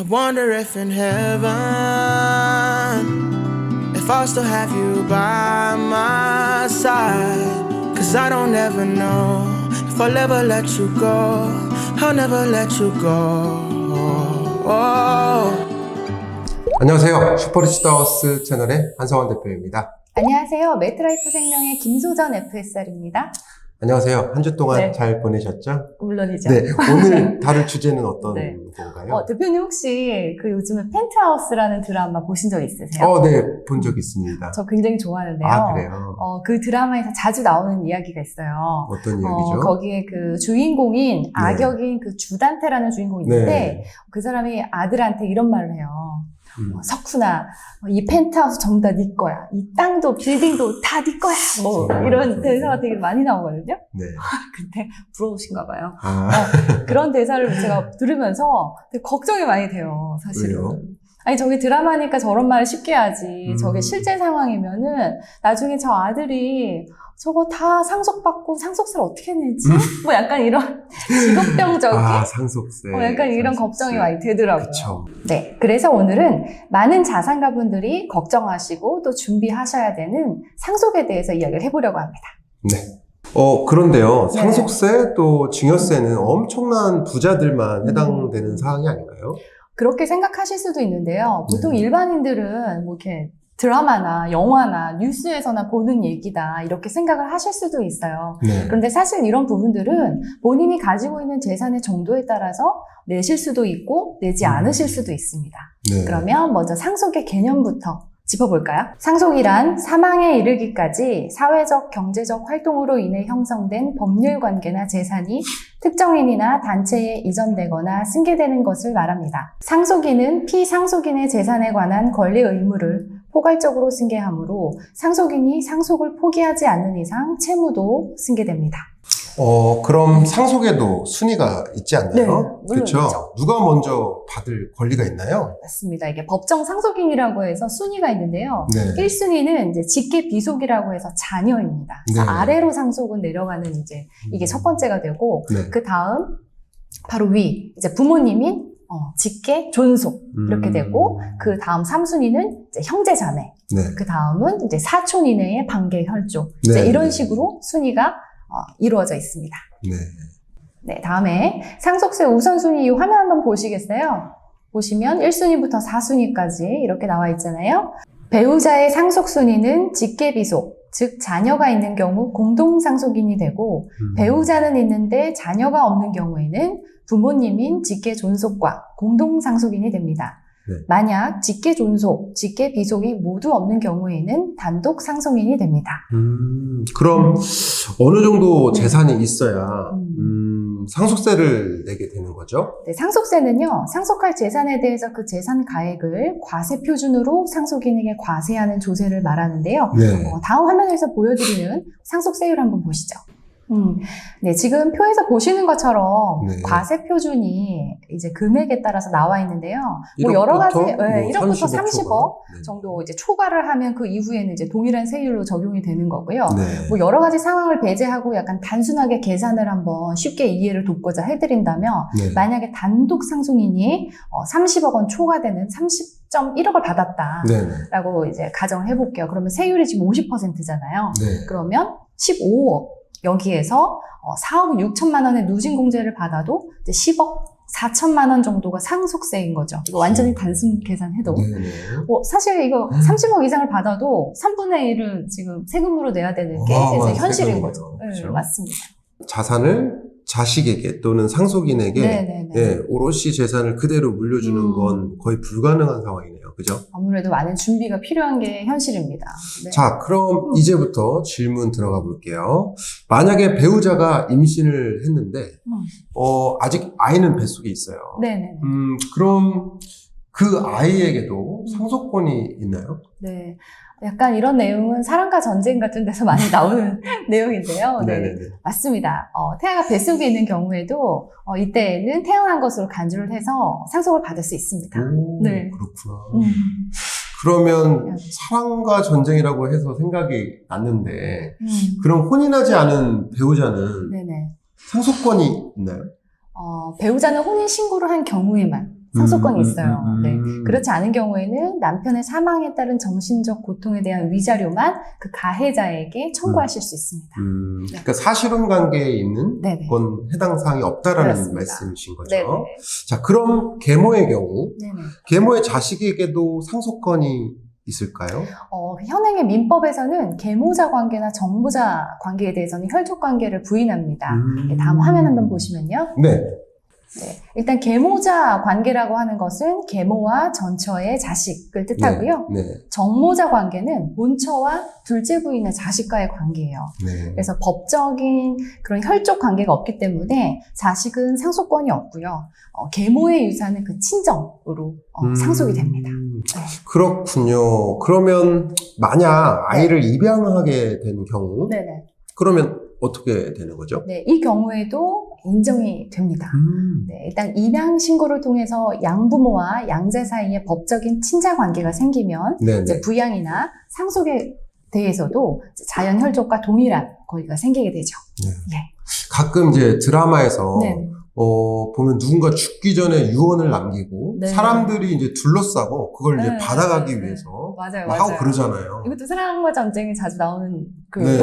I wonder if in heaven, if I'll still have you by my side. Cause I don't ever know if I'll ever let you go. I'll never let you go. 안녕하세요. 슈퍼리치더하우스 채널의 한성원 대표입니다. 안녕하세요. 매트라이프 생명의 김소전 FSR입니다. 안녕하세요. 한 주 동안 네. 잘 보내셨죠? 물론이죠. 네. 오늘 다룰 주제는 어떤 네. 건가요? 대표님 혹시 요즘에 펜트하우스라는 드라마 보신 적 있으세요? 네. 본 적 있습니다. 저 굉장히 좋아하는데요. 아, 그래요? 그 드라마에서 자주 나오는 이야기가 있어요. 어떤 이야기죠? 거기에 그 주인공인 악역인 그 주단태라는 주인공이 있는데 네. 그 사람이 아들한테 이런 말을 해요. 석훈아, 이 펜트하우스 전부 다 네 거야. 이 땅도 빌딩도 다 네 거야. 뭐 이런 대사가 되게 많이 나오거든요. 네. 근데 부러우신가 봐요. 아, 그런 대사를 제가 들으면서 되게 걱정이 많이 돼요, 사실은. 왜요? 아니, 저게 드라마니까 저런 말을 쉽게 하지. 저게 실제 상황이면은 나중에 저 아들이 저거 다 상속받고 상속세를 어떻게 내지? 뭐 약간 이런 직업병적인 상속세. 약간 이런 상속세. 걱정이 많이 되더라고요. 그쵸. 네, 그래서 오늘은 많은 자산가분들이 걱정하시고 또 준비하셔야 되는 상속에 대해서 이야기를 해보려고 합니다. 네. 그런데요. 네. 상속세 또 증여세는 엄청난 부자들만 해당되는 사항이 아닌가요? 그렇게 생각하실 수도 있는데요. 보통 네. 일반인들은 뭐 이렇게 드라마나 영화나 뉴스에서나 보는 얘기다 이렇게 생각을 하실 수도 있어요. 네. 그런데 사실 이런 부분들은 본인이 가지고 있는 재산의 정도에 따라서 내실 수도 있고 내지 않으실 수도 있습니다. 네. 그러면 먼저 상속의 개념부터 짚어볼까요? 상속이란 사망에 이르기까지 사회적, 경제적 활동으로 인해 형성된 법률 관계나 재산이 특정인이나 단체에 이전되거나 승계되는 것을 말합니다. 상속인은 피상속인의 재산에 관한 권리 의무를 포괄적으로 승계하므로 상속인이 상속을 포기하지 않는 이상 채무도 승계됩니다. 그럼 상속에도 순위가 있지 않나요? 네, 물론 그렇죠. 있죠. 누가 먼저 받을 권리가 있나요? 맞습니다. 이게 법정 상속인이라고 해서 순위가 있는데요. 네. 1순위는 이제 직계 비속이라고 해서 자녀입니다. 그래서 네. 아래로 상속은 내려가는 이제 이게 첫 번째가 되고 네. 그 다음 바로 위 이제 부모님인 직계 존속 이렇게 되고 그 다음 3순위는 이제 형제 자매 네. 그 다음은 이제 사촌 이내의 반계 혈족 이제 네. 이런 식으로 순위가 이루어져 있습니다. 네. 네, 다음에 상속세 우선순위 이 화면 한번 보시겠어요? 보시면 1순위부터 4순위까지 이렇게 나와 있잖아요. 배우자의 상속순위는 직계비속, 즉 자녀가 있는 경우 공동상속인이 되고 배우자는 있는데 자녀가 없는 경우에는 부모님인 직계존속과 공동상속인이 됩니다. 네. 만약 직계존속, 직계비속이 모두 없는 경우에는 단독상속인이 됩니다. 그럼 어느 정도 재산이 있어야 상속세를 내게 되는 거죠? 네, 상속세는요, 상속할 재산에 대해서 그 재산 가액을 과세 표준으로 상속인에게 과세하는 조세를 말하는데요. 네. 다음 화면에서 보여드리는 상속세율 한번 보시죠. 네, 지금 표에서 보시는 것처럼 네. 과세 표준이 이제 금액에 따라서 나와 있는데요. 뭐 1억부터 여러 가지, 뭐 1억부터 30억 30억 네. 정도 이제 초과를 하면 그 이후에는 이제 동일한 세율로 적용이 되는 거고요. 네. 뭐 여러 가지 상황을 배제하고 약간 단순하게 계산을 한번 쉽게 이해를 돕고자 해드린다면 네. 만약에 단독 상속인이 30억 원 초과되는 30.1억을 받았다라고 네. 이제 가정을 해볼게요. 그러면 세율이 지금 50%잖아요. 네. 그러면 15억 여기에서 4억 6천만 원의 누진공제를 받아도 이제 10억 4천만 원 정도가 상속세인 거죠. 이거 완전히 단순 계산해도. 네. 사실 이거 30억 이상을 받아도 3분의 1을 지금 세금으로 내야 되는 게 어마어마한 이제 현실인 세금이네요. 거죠. 네, 그렇죠? 맞습니다. 자산을 자식에게 또는 상속인에게 네네네. 오롯이 재산을 그대로 물려주는 건 거의 불가능한 상황이네요. 그죠? 아무래도 많은 준비가 필요한 게 현실입니다. 네. 자, 그럼 이제부터 질문 들어가 볼게요. 만약에 배우자가 임신을 했는데, 아직 아이는 뱃속에 있어요. 네네. 그럼 그 아이에게도 상속권이 있나요? 네. 약간 이런 내용은 사랑과 전쟁 같은 데서 많이 나오는 내용인데요. 네. 네네네. 맞습니다. 태아가 뱃속에 있는 경우에도 이때는 태어난 것으로 간주를 해서 상속을 받을 수 있습니다. 오, 네. 그렇구나. 그러면 사랑과 전쟁이라고 해서 생각이 났는데, 그럼 혼인하지 않은 배우자는 네네. 상속권이 있나요? 배우자는 혼인 신고를 한 경우에만 상속권이 있어요. 네. 음. 그렇지 않은 경우에는 남편의 사망에 따른 정신적 고통에 대한 위자료만 그 가해자에게 청구하실 수 있습니다. 그러니까 사실혼 관계에 있는 네네. 건 해당 사항이 없다라는 그렇습니다. 말씀이신 거죠. 네네. 자, 그럼 계모의 경우, 네네. 계모의 자식에게도 상속권이 있을까요? 현행의 민법에서는 계모자 관계나 정모자 관계에 대해서는 혈족 관계를 부인합니다. 네, 다음 화면 한번 보시면요. 네. 네, 일단 계모자 관계라고 하는 것은 계모와 전처의 자식을 뜻하고요. 네. 정모자 관계는 본처와 둘째 부인의 자식과의 관계예요. 네. 그래서 법적인 그런 혈족 관계가 없기 때문에 자식은 상속권이 없고요. 계모의 유산은 그 친정으로 상속이 됩니다. 네. 그렇군요. 그러면 만약 아이를 입양하게 되는 경우, 네네. 그러면 어떻게 되는 거죠? 네, 이 경우에도 인정이 됩니다. 네, 일단 입양 신고를 통해서 양부모와 양자 사이에 법적인 친자 관계가 생기면 네네. 이제 부양이나 상속에 대해서도 자연 혈족과 동일한 권리가 생기게 되죠. 네. 예. 가끔 이제 드라마에서 네. 보면 누군가 죽기 전에 유언을 남기고 네. 사람들이 이제 둘러싸고 그걸 이제 네, 받아가기 네, 위해서 맞아요, 막 맞아요. 하고 그러잖아요. 이것도 사랑과 전쟁에 자주 나오는 그. 네.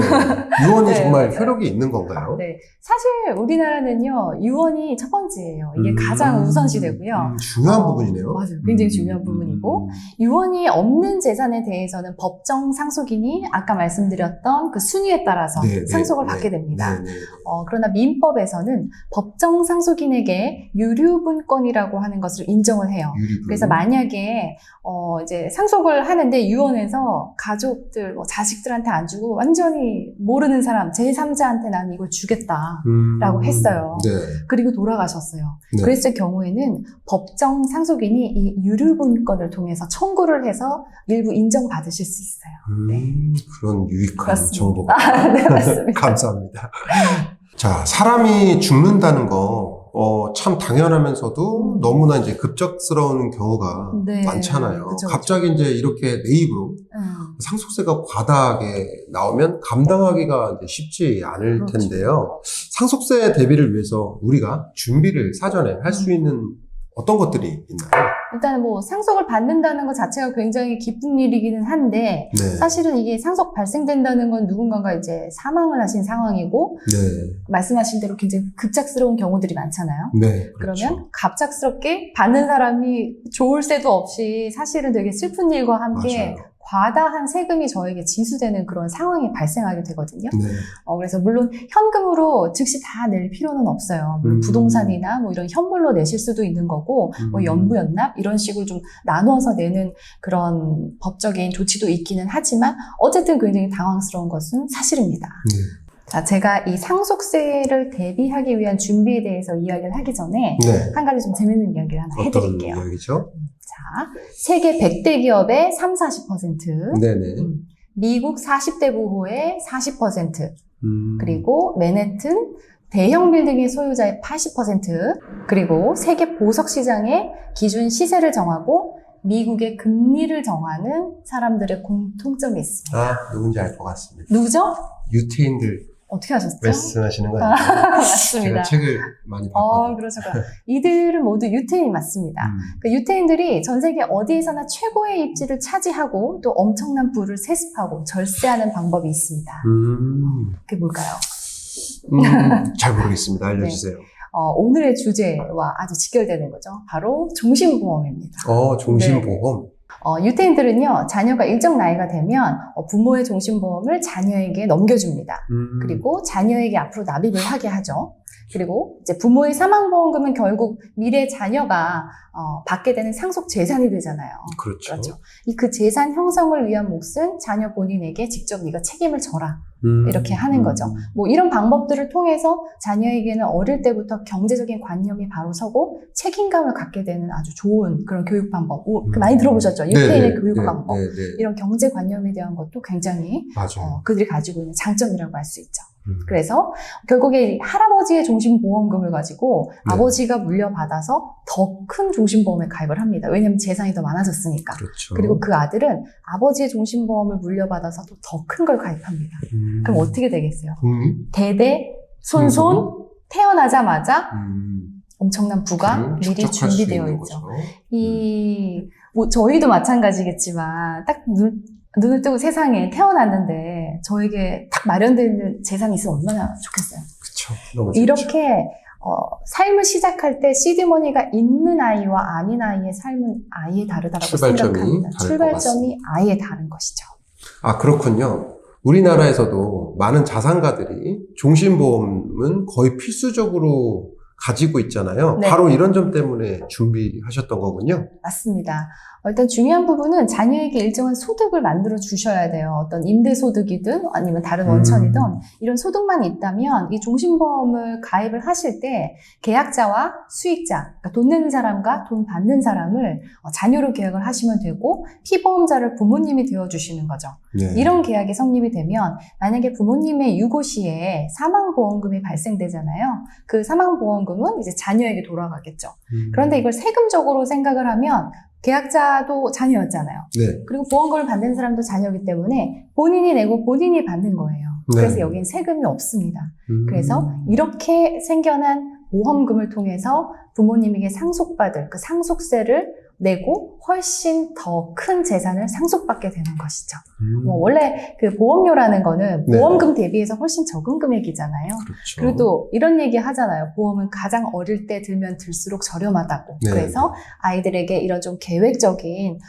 유언이 네, 정말 맞아요. 효력이 있는 건가요? 네. 사실 우리나라는요, 유언이 첫 번째예요. 이게 가장 우선시되고요. 중요한 부분이네요. 맞아요. 굉장히 중요한 부분이고, 유언이 없는 재산에 대해서는 법정 상속인이 아까 말씀드렸던 그 순위에 따라서 네, 네, 상속을 네, 받게 됩니다. 네, 네. 그러나 민법에서는 법정 상속인에게 유류분권이라고 하는 것을 인정을 해요. 유리분. 그래서 만약에 이제 상속을 하는데 유언해서 가족들, 자식들한테 안 주고 완전히 모르는 사람, 제3자한테 난 이걸 주겠다라고 했어요. 네. 그리고 돌아가셨어요. 네. 그랬을 경우에는 법정 상속인이 이 유류분권을 통해서 청구를 해서 일부 인정받으실 수 있어요. 그런 유익한 그렇습니다. 정보가. 네, 맞습니다. 감사합니다. 자, 사람이 죽는다는 거, 참 당연하면서도 너무나 이제 급작스러운 경우가 네. 많잖아요. 그쵸, 그쵸. 갑자기 이제 이렇게 내 입으로 상속세가 과다하게 나오면 감당하기가 이제 쉽지 않을 그렇죠. 텐데요. 상속세 대비를 위해서 우리가 준비를 사전에 할 수 있는 어떤 것들이 있나요? 일단 상속을 받는다는 것 자체가 굉장히 기쁜 일이기는 한데 네. 사실은 이게 상속 발생된다는 건 누군가가 이제 사망을 하신 상황이고 네. 말씀하신 대로 굉장히 급작스러운 경우들이 많잖아요. 네. 그렇죠. 그러면 갑작스럽게 받는 사람이 좋을 새도 없이 사실은 되게 슬픈 일과 함께 맞아요. 과다한 세금이 저에게 지수되는 그런 상황이 발생하게 되거든요. 네. 그래서 물론 현금으로 즉시 다 낼 필요는 없어요. 물론 부동산이나 이런 현물로 내실 수도 있는 거고, 연부연납 이런 식으로 좀 나눠서 내는 그런 법적인 조치도 있기는 하지만 어쨌든 굉장히 당황스러운 것은 사실입니다. 네. 자, 제가 이 상속세를 대비하기 위한 준비에 대해서 이야기를 하기 전에 네. 한 가지 좀 재밌는 이야기를 하나 어떤 해드릴게요. 이야기죠? 자, 세계 100대 기업의 30-40%, 네네. 미국 40대 부호의 40%, 그리고 맨해튼 대형 빌딩의 소유자의 80%, 그리고 세계 보석 시장의 기준 시세를 정하고 미국의 금리를 정하는 사람들의 공통점이 있습니다. 누군지 알 것 같습니다. 누구죠? 유태인들 어떻게 하셨죠? 말씀하시는 거 아니에요? 맞습니다. 제가 책을 많이 봤거든요. 그러셨구나. 이들은 모두 유태인이 맞습니다. 그 유태인들이 전 세계 어디에서나 최고의 입지를 차지하고 또 엄청난 부를 세습하고 절세하는 방법이 있습니다. 그게 뭘까요? 잘 모르겠습니다. 알려주세요. 오늘의 주제와 아주 직결되는 거죠. 바로 종신보험입니다. 종신보험. 유태인들은요, 자녀가 일정 나이가 되면 부모의 종신보험을 자녀에게 넘겨줍니다. 그리고 자녀에게 앞으로 납입을 하게 하죠. 그리고 이제 부모의 사망보험금은 결국 미래 자녀가 받게 되는 상속 재산이 되잖아요. 그렇죠. 그 재산 형성을 위한 몫은 자녀 본인에게 직접 네가 책임을 져라. 이렇게 하는 거죠. 이런 방법들을 통해서 자녀에게는 어릴 때부터 경제적인 관념이 바로 서고 책임감을 갖게 되는 아주 좋은 그런 교육 방법. 많이 들어보셨죠? 유태인의 교육 방법. 이런 경제 관념에 대한 것도 굉장히 그들이 가지고 있는 장점이라고 할 수 있죠. 그래서 결국에 할아버지의 종신보험금을 가지고 아버지가 물려받아서 더 큰 종신보험에 가입을 합니다. 왜냐하면 재산이 더 많아졌으니까. 그렇죠. 그리고 그 아들은 아버지의 종신보험을 물려받아서 또 더 큰 걸 가입합니다. 그럼 어떻게 되겠어요? 대대, 손손, 태어나자마자 엄청난 부가 미리 축적할 수 준비되어 있는 있죠. 거죠. 뭐 저희도 마찬가지겠지만 딱 눈을 뜨고 세상에 태어났는데 저에게 딱 마련되어 있는 재산이 있으면 얼마나 좋겠어요. 그쵸. 너무 좋죠. 이렇게 삶을 시작할 때 시드머니가 있는 아이와 아닌 아이의 삶은 아예 다르다고 출발점이 생각합니다. 다를 것 출발점이 아예 다른 것이죠. 아, 그렇군요. 우리나라에서도 많은 자산가들이 종신보험은 거의 필수적으로 가지고 있잖아요. 네. 바로 이런 점 때문에 준비하셨던 거군요. 맞습니다. 일단 중요한 부분은 자녀에게 일정한 소득을 만들어 주셔야 돼요. 어떤 임대소득이든 아니면 다른 원천이든 이런 소득만 있다면 이 종신보험을 가입을 하실 때 계약자와 수익자, 그러니까 돈 내는 사람과 돈 받는 사람을 자녀로 계약을 하시면 되고 피보험자를 부모님이 되어주시는 거죠. 네. 이런 계약이 성립이 되면 만약에 부모님의 유고 시에 사망보험금이 발생되잖아요. 그 사망보험금은 이제 자녀에게 돌아가겠죠. 그런데 이걸 세금적으로 생각을 하면 계약자도 자녀였잖아요. 네. 그리고 보험금을 받는 사람도 자녀이기 때문에 본인이 내고 본인이 받는 거예요. 네. 그래서 여기는 세금이 없습니다. 그래서 이렇게 생겨난 보험금을 통해서 부모님에게 상속받을 그 상속세를 내고 훨씬 더 큰 재산을 상속받게 되는 것이죠. 원래 그 보험료라는 거는 네. 보험금 대비해서 훨씬 적은 금액이잖아요. 그렇죠. 그리고 또 이런 얘기 하잖아요. 보험은 가장 어릴 때 들면 들수록 저렴하다고. 네. 그래서 아이들에게 이런 좀 계획적인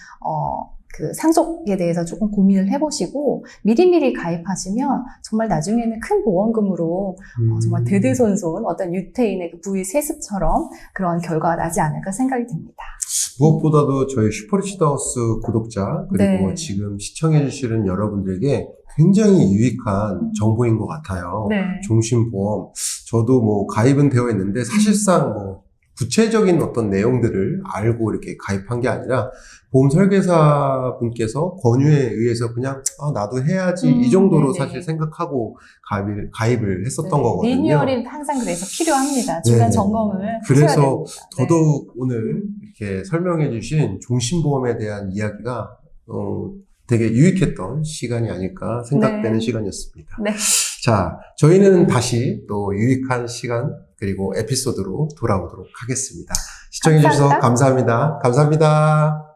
그 상속에 대해서 조금 고민을 해보시고 미리미리 가입하시면 정말 나중에는 큰 보험금으로 정말 대대손손 어떤 유태인의 그 부의 세습처럼 그런 결과가 나지 않을까 생각이 듭니다. 무엇보다도 저희 슈퍼리치더하우스 구독자 그리고 네. 지금 시청해 주시는 여러분들에게 굉장히 유익한 정보인 것 같아요. 네. 종신보험 저도 뭐 가입은 되어 있는데 사실상 뭐 구체적인 어떤 내용들을 알고 이렇게 가입한 게 아니라 보험 설계사 분께서 권유에 의해서 그냥 나도 해야지 이 정도로 네네. 사실 생각하고 가입을 했었던 네. 거거든요. 리뉴얼이 항상 그래서 필요합니다. 중간 네. 점검을 하셔야 그래서 됩니다. 네. 더더욱 오늘 이렇게 설명해 주신 종신보험에 대한 이야기가 되게 유익했던 시간이 아닐까 생각되는 네. 시간이었습니다. 네. 자, 저희는 다시 또 유익한 시간 그리고 에피소드로 돌아오도록 하겠습니다. 시청해 주셔서 감사합니다. 감사합니다. 감사합니다.